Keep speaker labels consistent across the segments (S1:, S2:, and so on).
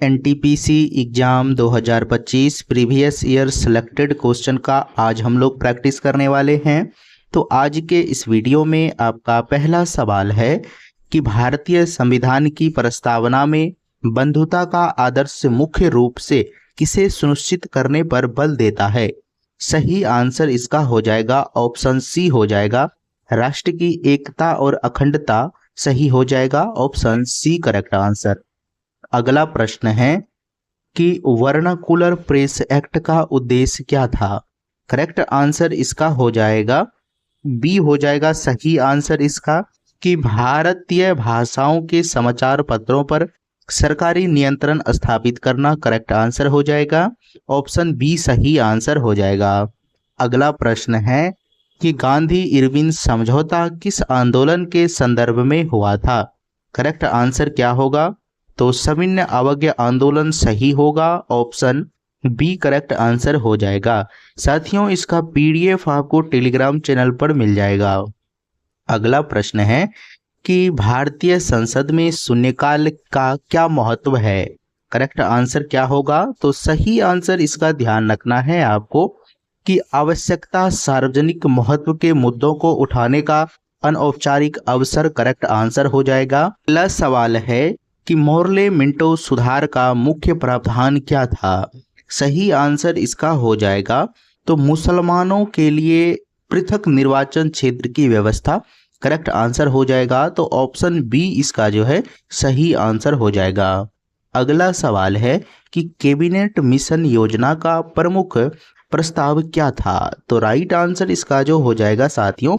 S1: NTPC exam 2025 previous year selected question का आज हम लोग प्रैक्टिस करने वाले हैं। तो आज के इस वीडियो में आपका पहला सवाल है कि भारतीय संविधान की प्रस्तावना में बंधुता का आदर्श मुख्य रूप से किसे सुनिश्चित करने पर बल देता है। सही आंसर इसका हो जाएगा ऑप्शन सी हो जाएगा, राष्ट्र की एकता और अखंडता सही हो जाएगा, ऑप्शन सी करेक्ट आंसर। अगला प्रश्न है कि वर्नाकुलर प्रेस एक्ट का उद्देश्य क्या था। करेक्ट आंसर इसका हो जाएगा बी हो जाएगा सही आंसर इसका, कि भारतीय भाषाओं के समाचार पत्रों पर सरकारी नियंत्रण स्थापित करना करेक्ट आंसर हो जाएगा, ऑप्शन बी सही आंसर हो जाएगा। अगला प्रश्न है कि गांधी इरविन समझौता किस आंदोलन के संदर्भ में हुआ था। करेक्ट आंसर क्या होगा, तो सविनय अवज्ञा आंदोलन सही होगा, ऑप्शन बी करेक्ट आंसर हो जाएगा। साथियों इसका पीडीएफ आपको टेलीग्राम चैनल पर मिल जाएगा। अगला प्रश्न है कि भारतीय संसद में शून्यकाल का क्या महत्व है। करेक्ट आंसर क्या होगा, तो सही आंसर इसका ध्यान रखना है आपको कि आवश्यकता सार्वजनिक महत्व के मुद्दों को उठाने का अनौपचारिक अवसर करेक्ट आंसर हो जाएगा। अगला सवाल है कि मोर्ले मिंटो सुधार का मुख्य प्रावधान क्या था। सही आंसर इसका हो जाएगा तो मुसलमानों के लिए पृथक निर्वाचन क्षेत्र की व्यवस्था करेक्ट आंसर हो जाएगा, तो ऑप्शन बी इसका जो है सही आंसर हो जाएगा। अगला सवाल है कि कैबिनेट मिशन योजना का प्रमुख प्रस्ताव क्या था। तो राइट आंसर इसका जो हो जाएगा साथियों,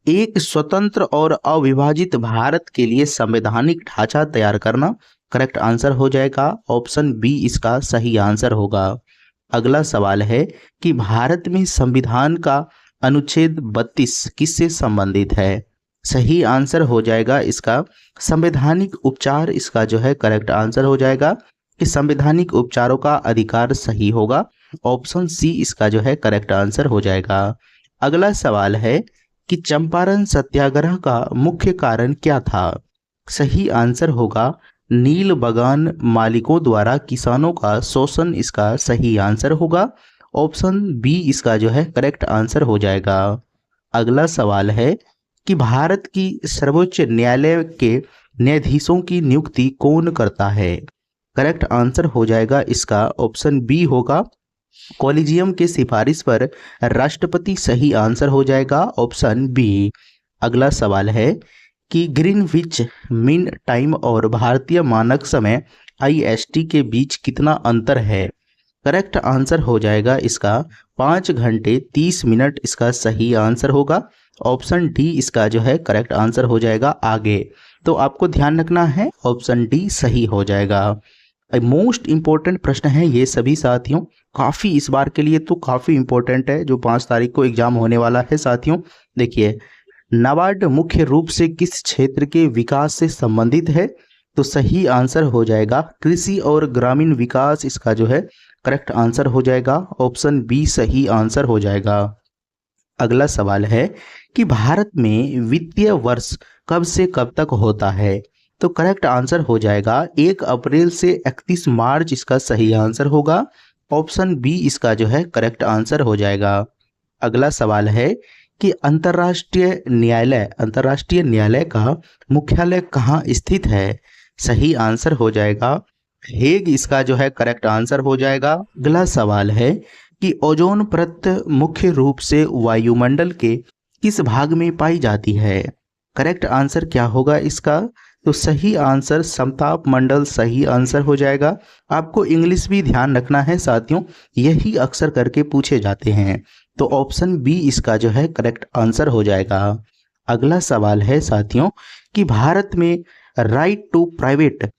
S1: एक स्वतंत्र और अविभाजित भारत के लिए संवैधानिक ढांचा तैयार करना करेक्ट आंसर हो जाएगा, ऑप्शन बी इसका सही आंसर होगा। अगला सवाल है कि भारत में संविधान का अनुच्छेद 32 किससे संबंधित है। सही आंसर हो जाएगा इसका संवैधानिक उपचार, इसका जो है करेक्ट आंसर हो जाएगा कि संवैधानिक उपचारों का अधिकार सही होगा, ऑप्शन सी इसका जो है करेक्ट आंसर हो जाएगा। अगला सवाल है कि चंपारण सत्याग्रह का मुख्य कारण क्या था। सही आंसर होगा नील बगान मालिकों द्वारा किसानों का शोषण, इसका सही आंसर होगा, ऑप्शन बी इसका जो है करेक्ट आंसर हो जाएगा। अगला सवाल है कि भारत की सर्वोच्च न्यायालय के न्यायाधीशों की नियुक्ति कौन करता है। करेक्ट आंसर हो जाएगा इसका ऑप्शन बी होगा, कॉलेजियम के सिफारिश पर राष्ट्रपति सही आंसर हो जाएगा, ऑप्शन बी। अगला सवाल है कि ग्रीनविच मीन टाइम और भारतीय मानक समय आईएसटी के बीच कितना अंतर है। करेक्ट आंसर हो जाएगा इसका 5 घंटे 30 मिनट, इसका सही आंसर होगा, ऑप्शन डी इसका जो है करेक्ट आंसर हो जाएगा। आगे तो आपको ध्यान रखना है ऑप्शन डी सही हो जाएगा। मोस्ट इंपॉर्टेंट प्रश्न है ये सभी साथियों, काफ़ी इस बार के लिए तो काफ़ी इंपॉर्टेंट है, जो 5 तारीख को एग्जाम होने वाला है साथियों। देखिए, नाबार्ड मुख्य रूप से किस क्षेत्र के विकास से संबंधित है। तो सही आंसर हो जाएगा कृषि और ग्रामीण विकास, इसका जो है करेक्ट आंसर हो जाएगा, ऑप्शन बी सही आंसर हो जाएगा। अगला सवाल है कि भारत में वित्तीय वर्ष कब से कब तक होता है। तो करेक्ट आंसर हो जाएगा 1 अप्रैल से 31 मार्च, इसका सही आंसर होगा, ऑप्शन बी इसका जो है करेक्ट आंसर हो जाएगा। अगला सवाल है कि अंतर्राष्ट्रीय न्यायालय का मुख्यालय कहाँ स्थित है। सही आंसर हो जाएगा हेग, इसका जो है करेक्ट आंसर हो जाएगा। अगला सवाल है कि ओजोन परत मुख्य रूप से वायुमंडल के किस भाग में पाई जाती है। करेक्ट आंसर क्या होगा इसका, तो सही आंसर समताप मंडल सही आंसर हो जाएगा। आपको इंग्लिश भी ध्यान रखना है साथियों, यही अक्सर करके पूछे जाते हैं, तो ऑप्शन बी इसका जो है करेक्ट आंसर हो जाएगा। अगला सवाल है साथियों कि भारत में राइट टू प्राइवेट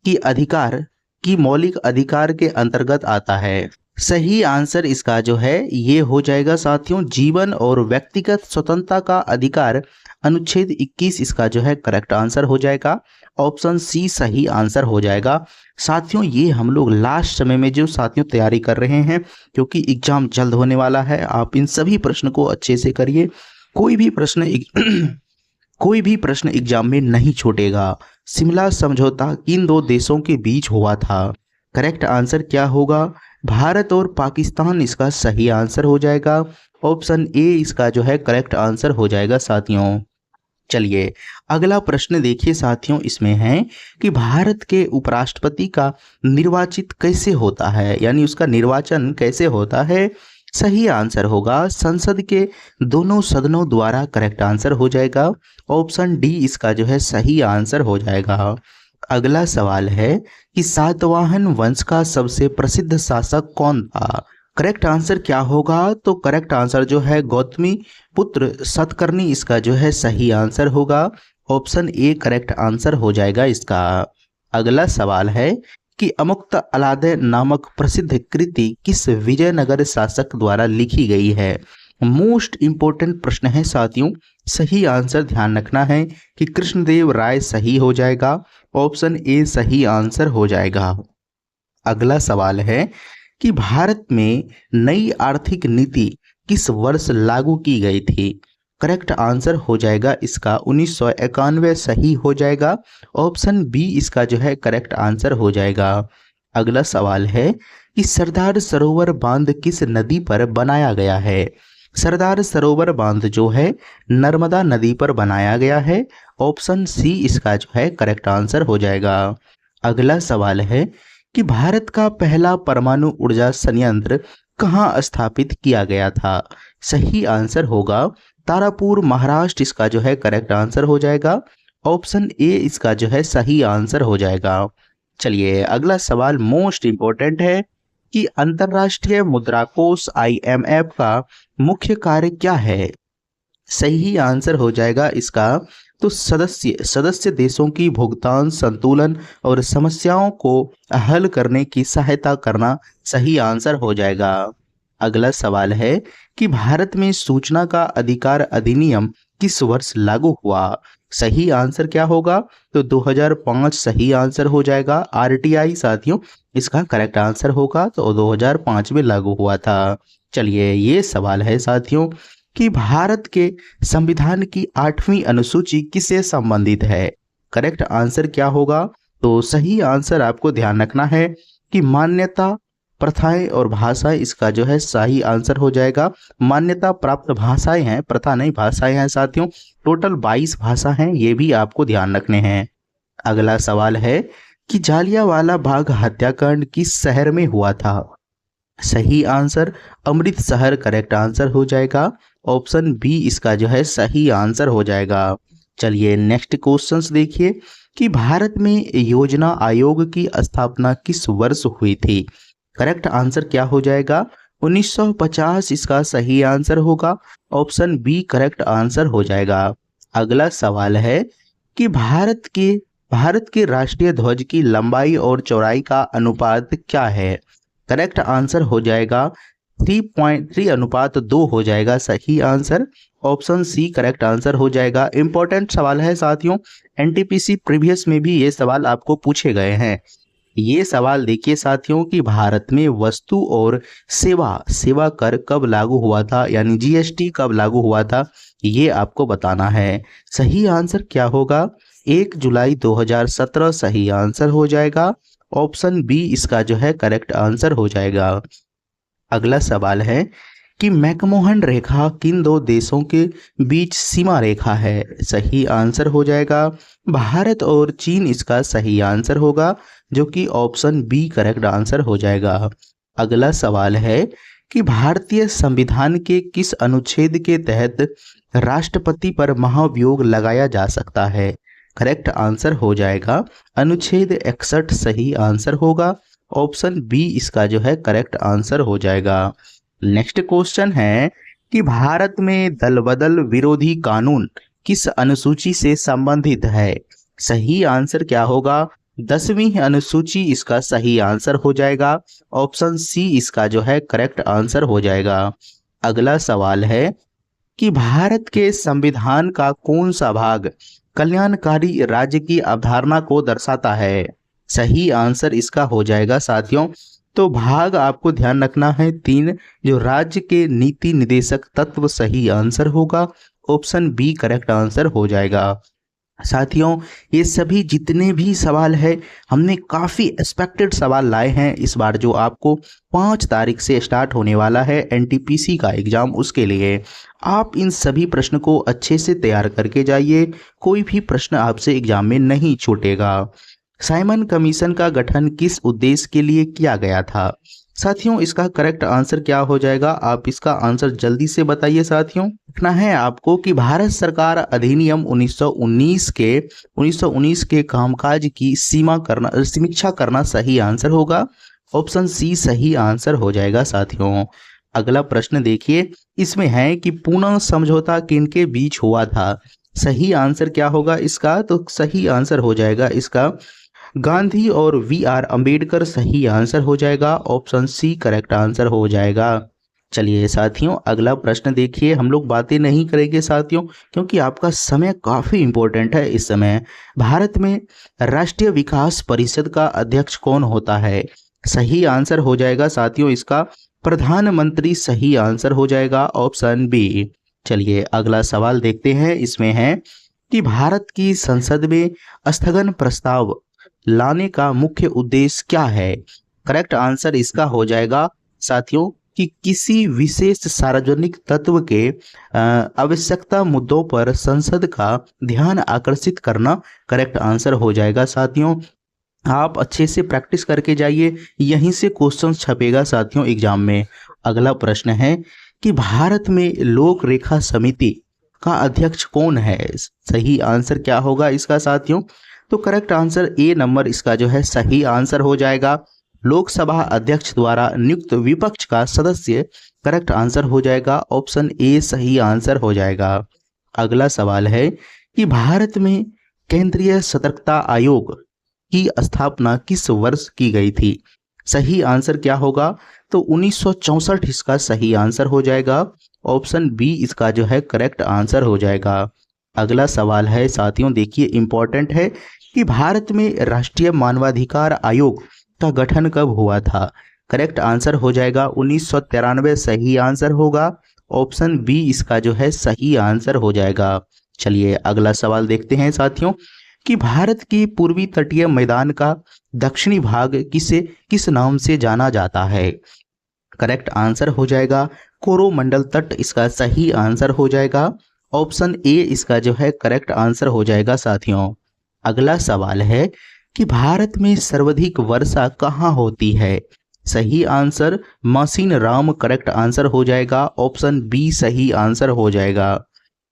S1: की अधिकार की मौलिक अधिकार के अंतर्गत आता है। सही आंसर इसका जो है ये हो जाएगा साथियों जीवन और व्यक्तिगत स्वतंत्रता का अधिकार, अनुच्छेद 21 इसका जो है करेक्ट आंसर हो जाएगा, ऑप्शन सी सही आंसर हो जाएगा। साथियों ये हम लोग लास्ट समय में जो साथियों तैयारी कर रहे हैं, क्योंकि एग्जाम जल्द होने वाला है, आप इन सभी प्रश्न को अच्छे से करिए। कोई भी प्रश्न एग्जाम में नहीं छूटेगा। शिमला समझौता किन 2 देशों के बीच हुआ था। करेक्ट आंसर क्या होगा? भारत और पाकिस्तान इसका सही आंसर हो जाएगा। ऑप्शन ए इसका जो है करेक्ट आंसर हो जाएगा साथियों। चलिए अगला प्रश्न देखिए साथियों, इसमें है कि भारत के उपराष्ट्रपति का निर्वाचित कैसे होता है, यानी उसका निर्वाचन कैसे होता है? सही आंसर होगा संसद के दोनों सदनों द्वारा। करेक्ट आंसर हो जाएगा। ऑप्शन डी इसका जो है सही आंसर हो जाएगा। अगला सवाल है कि सातवाहन वंश का सबसे प्रसिद्ध शासक कौन था? करेक्ट आंसर क्या होगा? तो करेक्ट आंसर जो है गौतमी पुत्र सतकर्णी इसका जो है सही आंसर होगा। ऑप्शन ए करेक्ट आंसर हो जाएगा इसका। अगला सवाल है कि अमुक्त अलादे नामक प्रसिद्ध कृति किस विजयनगर शासक द्वारा लिखी गई है? मोस्ट इंपोर्टेंट प्रश्न है साथियों, सही आंसर ध्यान रखना है कि कृष्णदेव राय सही हो जाएगा। ऑप्शन ए सही आंसर हो जाएगा। अगला सवाल है कि भारत में नई आर्थिक नीति किस वर्ष लागू की गई थी? करेक्ट आंसर हो जाएगा इसका 1991 सही हो जाएगा। ऑप्शन बी इसका जो है करेक्ट आंसर हो जाएगा। अगला सवाल है कि सरदार सरोवर बांध किस नदी पर बनाया गया है? सरदार सरोवर बांध जो है नर्मदा नदी पर बनाया गया है। ऑप्शन सी इसका जो है करेक्ट आंसर हो जाएगा। अगला सवाल है कि भारत का पहला परमाणु ऊर्जा संयंत्र कहाँ स्थापित किया गया था? सही आंसर होगा तारापुर महाराष्ट्र इसका जो है करेक्ट आंसर हो जाएगा। ऑप्शन ए इसका जो है सही आंसर हो जाएगा। चलिए अगला सवाल मोस्ट इंपॉर्टेंट है कि अंतर्राष्ट्रीय मुद्रा कोष IMF का मुख्य कार्य क्या है? सही आंसर हो जाएगा इसका तो सदस्य देशों की भुगतान संतुलन और समस्याओं को हल करने की सहायता करना सही आंसर हो जाएगा। अगला सवाल है कि भारत में सूचना का अधिकार अधिनियम किस वर्ष लागू हुआ? सही आंसर क्या होगा? तो 2005 सही आंसर हो जाएगा। RTI साथियों इसका करेक्ट आंसर होगा, तो 2005 में लागू हुआ था। चलिए ये सवाल है साथियों कि भारत के संविधान की 8वीं अनुसूची किससे संबंधित है? करेक्ट आंसर क्या होगा? तो सही आंसर आपको ध्यान रखना है कि मान्यता, प्रथाएं और भाषाएं इसका जो है सही आंसर हो जाएगा। मान्यता प्राप्त भाषाएं हैं, प्रथा नहीं भाषाएं हैं साथियों। टोटल 22 भाषा हैं, ये भी आपको ध्यान रखने हैं। अगला सवाल है कि जालियांवाला बाग हत्याकांड किस शहर में हुआ था? सही आंसर अमृतसर करेक्ट आंसर हो जाएगा। ऑप्शन बी इसका जो है सही आंसर हो जाएगा। चलिए नेक्स्ट क्वेश्चंस देखिए कि भारत में योजना आयोग की स्थापना किस वर्ष हुई थी? करेक्ट आंसर क्या हो जाएगा? 1950 इसका सही आंसर होगा। ऑप्शन बी करेक्ट आंसर हो जाएगा। अगला सवाल है कि भारत के राष्ट्रीय ध्वज की लंबाई और चौड़ाई का अनुपात क्या है? करेक्ट आंसर हो जाएगा 3.3:2 हो जाएगा सही answer. Option C correct answer हो जाएगा। इंपॉर्टेंट सवाल है साथियों, NTPC प्रीवियस में भी ये सवाल आपको पूछे गए हैं। ये सवाल देखिए साथियों कि भारत में वस्तु और सेवा कर कब लागू हुआ था, यानी GST कब लागू हुआ था, ये आपको बताना है। सही आंसर क्या होगा? 1 जुलाई 2017 सही आंसर हो जाएगा। ऑप्शन बी इसका जो है करेक्ट आंसर हो जाएगा। अगला सवाल है कि मैकमोहन रेखा किन दो देशों के बीच सीमा रेखा है? सही आंसर हो जाएगा भारत और चीन इसका सही आंसर होगा, जो कि ऑप्शन बी करेक्ट आंसर हो जाएगा। अगला सवाल है कि भारतीय संविधान के किस अनुच्छेद के तहत राष्ट्रपति पर महाभियोग लगाया जा सकता है? करेक्ट आंसर हो जाएगा अनुच्छेद 61 सही आंसर होगा। ऑप्शन बी इसका जो है करेक्ट आंसर हो जाएगा। नेक्स्ट क्वेश्चन है कि भारत में दल बदल विरोधी कानून किस अनुसूची से संबंधित है? सही आंसर क्या होगा? 10वीं अनुसूची इसका सही आंसर हो जाएगा। ऑप्शन सी इसका जो है करेक्ट आंसर हो जाएगा। अगला सवाल है कि भारत के संविधान का कौन सा भाग कल्याणकारी राज्य की अवधारणा को दर्शाता है? सही आंसर इसका हो जाएगा साथियों, तो भाग आपको ध्यान रखना है 3, जो राज्य के नीति निदेशक तत्व सही आंसर होगा। ऑप्शन बी करेक्ट आंसर हो जाएगा। साथियों, ये सभी जितने भी सवाल है हमने काफ़ी एक्सपेक्टेड सवाल लाए हैं इस बार, जो आपको 5 तारीख से स्टार्ट होने वाला है एनटीपीसी का एग्ज़ाम, उसके लिए आप इन सभी प्रश्न को अच्छे से तैयार करके जाइए। कोई भी प्रश्न आपसे एग्ज़ाम में नहीं छूटेगा। साइमन कमीशन का गठन किस उद्देश्य के लिए किया गया था? साथियों, इसका करेक्ट आंसर क्या हो जाएगा? आप इसका आंसर जल्दी से बताइए साथियों। लिखना है आपको कि भारत सरकार अधिनियम 1919 के कामकाज की समीक्षा करना सही आंसर होगा। ऑप्शन सी सही आंसर हो जाएगा साथियों। अगला प्रश्न देखिए, इसमें है कि पूना समझौता किनके बीच हुआ था? सही आंसर क्या होगा इसका? तो सही आंसर हो जाएगा इसका गांधी और वी.आर. अंबेडकर सही आंसर हो जाएगा। ऑप्शन सी करेक्ट आंसर हो जाएगा। चलिए साथियों, अगला प्रश्न देखिए। हम लोग बातें नहीं करेंगे साथियों, क्योंकि आपका समय काफ़ी इम्पोर्टेंट है इस समय। भारत में राष्ट्रीय विकास परिषद का अध्यक्ष कौन होता है? सही आंसर हो जाएगा साथियों इसका प्रधानमंत्री सही आंसर हो जाएगा। Option B. चलिए अगला सवाल देखते हैं। इसमें है कि भारत की संसद में स्थगन प्रस्ताव लाने का मुख्य उद्देश्य क्या है? करेक्ट आंसर इसका हो जाएगा साथियों कि किसी विशेष सार्वजनिक तत्व के आवश्यकता मुद्दों पर संसद का ध्यान आकर्षित करना करेक्ट आंसर हो जाएगा साथियों। आप अच्छे से प्रैक्टिस करके जाइए, यहीं से क्वेश्चन छपेगा साथियों एग्जाम में। अगला प्रश्न है कि भारत में लोक रेखा समिति का अध्यक्ष कौन है? सही आंसर क्या होगा इसका साथियों? तो करेक्ट आंसर ए नंबर इसका जो है सही आंसर हो जाएगा। लोकसभा अध्यक्ष द्वारा नियुक्त विपक्ष का सदस्य करेक्ट आंसर हो जाएगा। ऑप्शन ए सही आंसर हो जाएगा। अगला सवाल है कि भारत में केंद्रीय सतर्कता आयोग की स्थापना किस वर्ष की गई थी? सही आंसर क्या होगा? तो 1964 इसका सही आंसर हो जाएगा। ऑप्शन बी इसका जो है करेक्ट आंसर हो जाएगा। अगला सवाल है साथियों, देखिए इंपॉर्टेंट है कि भारत में राष्ट्रीय मानवाधिकार आयोग का गठन कब हुआ था? करेक्ट आंसर हो जाएगा 1993 सही आंसर होगा। ऑप्शन बी इसका जो है सही आंसर हो जाएगा। चलिए अगला सवाल देखते हैं साथियों कि भारत के पूर्वी तटीय मैदान का दक्षिणी भाग किस नाम से जाना जाता है? करेक्ट आंसर हो जाएगा कोरोमंडल तट इसका सही आंसर हो जाएगा। ऑप्शन ए इसका जो है करेक्ट आंसर हो जाएगा साथियों। अगला सवाल है कि भारत में सर्वाधिक वर्षा कहाँ होती है? सही आंसर मासिन राम करेक्ट आंसर हो जाएगा। ऑप्शन बी सही आंसर हो जाएगा।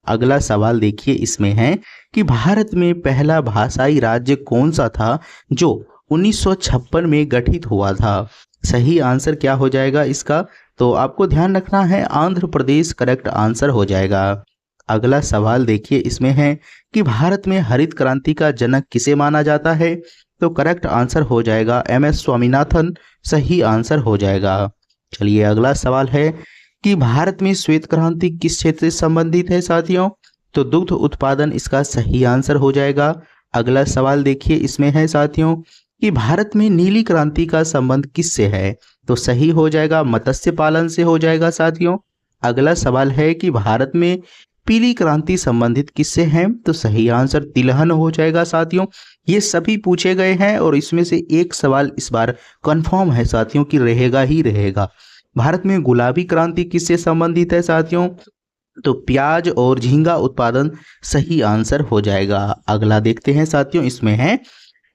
S1: अगला सवाल देखिए, इसमें है कि भारत में पहला भाषाई राज्य कौन सा था जो 1956 में गठित हुआ था? सही आंसर क्या हो जाएगा इसका? तो आपको ध्यान रखना है आंध्र प्रदेश करेक्ट आंसर हो जाएगा। अगला सवाल देखिए, इसमें है कि भारत में हरित क्रांति का जनक किसे माना जाता है? तो करेक्ट आंसर हो जाएगा एम.एस. स्वामीनाथन सही आंसर हो जाएगा। चलिए अगला सवाल है कि भारत में श्वेत क्रांति किस क्षेत्र से संबंधित है साथियों? तो दुग्ध उत्पादन इसका सही आंसर हो जाएगा। अगला सवाल देखिए, इसमें है साथियों कि भारत में नीली क्रांति का संबंध किससे है? तो सही हो जाएगा मत्स्य पालन से हो जाएगा साथियों। अगला सवाल है कि भारत में पीली क्रांति संबंधित किससे है? तो सही आंसर तिलहन हो जाएगा साथियों। ये सभी पूछे गए हैं और इसमें से एक सवाल इस बार कंफर्म है साथियों कि रहेगा ही रहेगा। भारत में गुलाबी क्रांति किससे संबंधित है साथियों? तो प्याज और झींगा उत्पादन सही आंसर हो जाएगा। अगला देखते हैं साथियों, इसमें है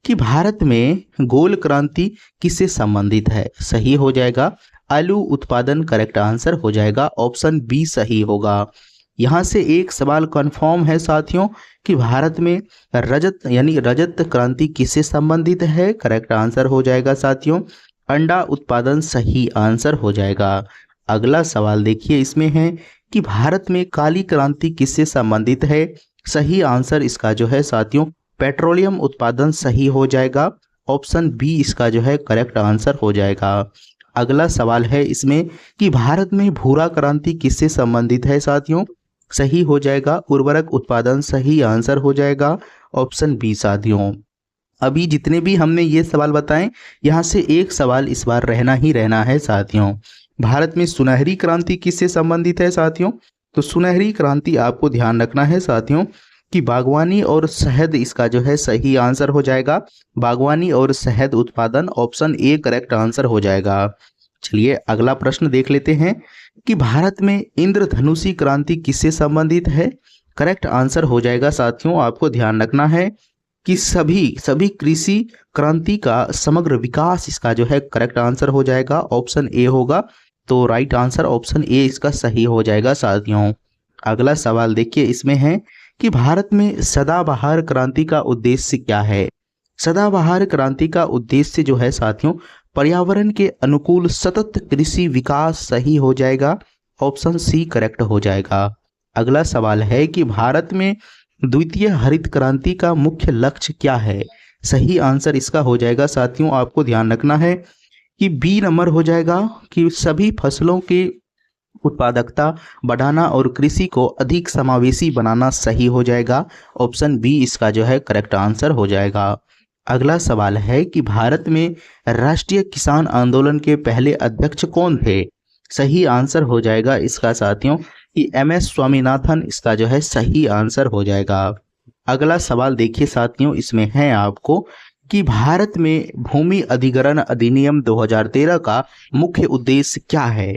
S1: कि भारत में गोल क्रांति किससे संबंधित है? सही हो जाएगा आलू उत्पादन करेक्ट आंसर हो जाएगा। ऑप्शन बी सही होगा। यहाँ से एक सवाल कंफर्म है साथियों कि भारत में रजत क्रांति किससे संबंधित है? करेक्ट आंसर हो जाएगा साथियों अंडा उत्पादन सही आंसर हो जाएगा। अगला सवाल देखिए, इसमें है कि भारत में काली क्रांति किससे संबंधित है? सही आंसर इसका जो है साथियों पेट्रोलियम उत्पादन सही हो जाएगा। ऑप्शन बी इसका जो है करेक्ट आंसर हो जाएगा। अगला सवाल है इसमें कि भारत में भूरा क्रांति किससे संबंधित है साथियों? सही हो जाएगा उर्वरक उत्पादन सही आंसर हो जाएगा। ऑप्शन बी साथियों। अभी जितने भी हमने ये सवाल बताएं, यहाँ से एक सवाल इस बार रहना ही रहना है साथियों। भारत में सुनहरी क्रांति किससे संबंधित है साथियों? तो सुनहरी क्रांति आपको ध्यान रखना है साथियों कि बागवानी और शहद इसका जो है सही आंसर हो जाएगा। बागवानी और शहद उत्पादन, ऑप्शन ए करेक्ट आंसर हो जाएगा। चलिए अगला प्रश्न देख लेते हैं कि भारत में इंद्रधनुषी क्रांति किससे संबंधित है। करेक्ट आंसर हो जाएगा साथियों, आपको ध्यान रखना है कि सभी कृषि क्रांति का समग्र विकास इसका जो है करेक्ट आंसर हो जाएगा, ऑप्शन ए होगा। तो राइट आंसर ऑप्शन ए इसका सही हो जाएगा साथियों। अगला सवाल देखिए, इसमें है कि भारत में सदाबहार क्रांति का उद्देश्य क्या है। सदाबहार क्रांति का उद्देश्य जो है साथियों, पर्यावरण के अनुकूल सतत कृषि विकास, सही हो जाएगा, ऑप्शन सी करेक्ट हो जाएगा। अगला सवाल है कि भारत में द्वितीय हरित क्रांति का मुख्य लक्ष्य क्या है। सही आंसर इसका हो जाएगा साथियों, आपको ध्यान रखना है कि बी नंबर हो जाएगा कि सभी फसलों की उत्पादकता बढ़ाना और कृषि को अधिक समावेशी बनाना, सही हो जाएगा, ऑप्शन बी इसका जो है करेक्ट आंसर हो जाएगा। अगला सवाल है कि भारत में राष्ट्रीय किसान आंदोलन के पहले अध्यक्ष कौन थे। सही आंसर हो जाएगा इसका साथियों कि एम.एस. स्वामीनाथन इसका जो है सही आंसर हो जाएगा। अगला सवाल देखिए साथियों, इसमें है आपको कि भारत में भूमि अधिग्रहण अधिनियम 2013 का मुख्य उद्देश्य क्या है।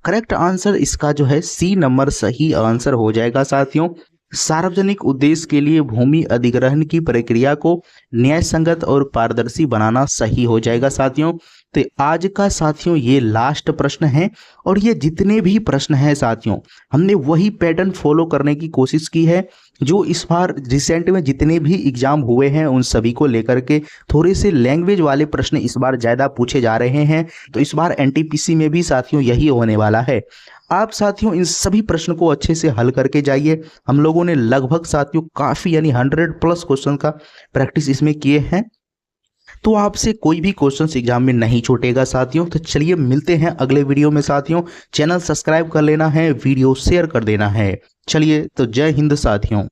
S1: करेक्ट आंसर इसका जो है सी नंबर सही आंसर हो जाएगा साथियों। सार्वजनिक उद्देश्य के लिए भूमि अधिग्रहण की प्रक्रिया को न्यायसंगत और पारदर्शी बनाना, सही हो जाएगा साथियों। तो आज का साथियों ये लास्ट प्रश्न है और ये जितने भी प्रश्न हैं साथियों, हमने वही पैटर्न फॉलो करने की कोशिश की है जो इस बार रिसेंट में जितने भी एग्जाम हुए हैं उन सभी को लेकर के थोड़े से लैंग्वेज वाले प्रश्न इस बार ज़्यादा पूछे जा रहे हैं। तो इस बार एनटीपीसी में भी साथियों यही होने वाला है। आप साथियों इन सभी प्रश्न को अच्छे से हल करके जाइए। हम लोगों ने लगभग साथियों काफ़ी यानी 100+ क्वेश्चन का प्रैक्टिस इसमें किए हैं, तो आपसे कोई भी क्वेश्चन एग्जाम में नहीं छूटेगा साथियों। तो चलिए मिलते हैं अगले वीडियो में साथियों। चैनल सब्सक्राइब कर लेना है, वीडियो शेयर कर देना है। चलिए तो जय हिंद साथियों।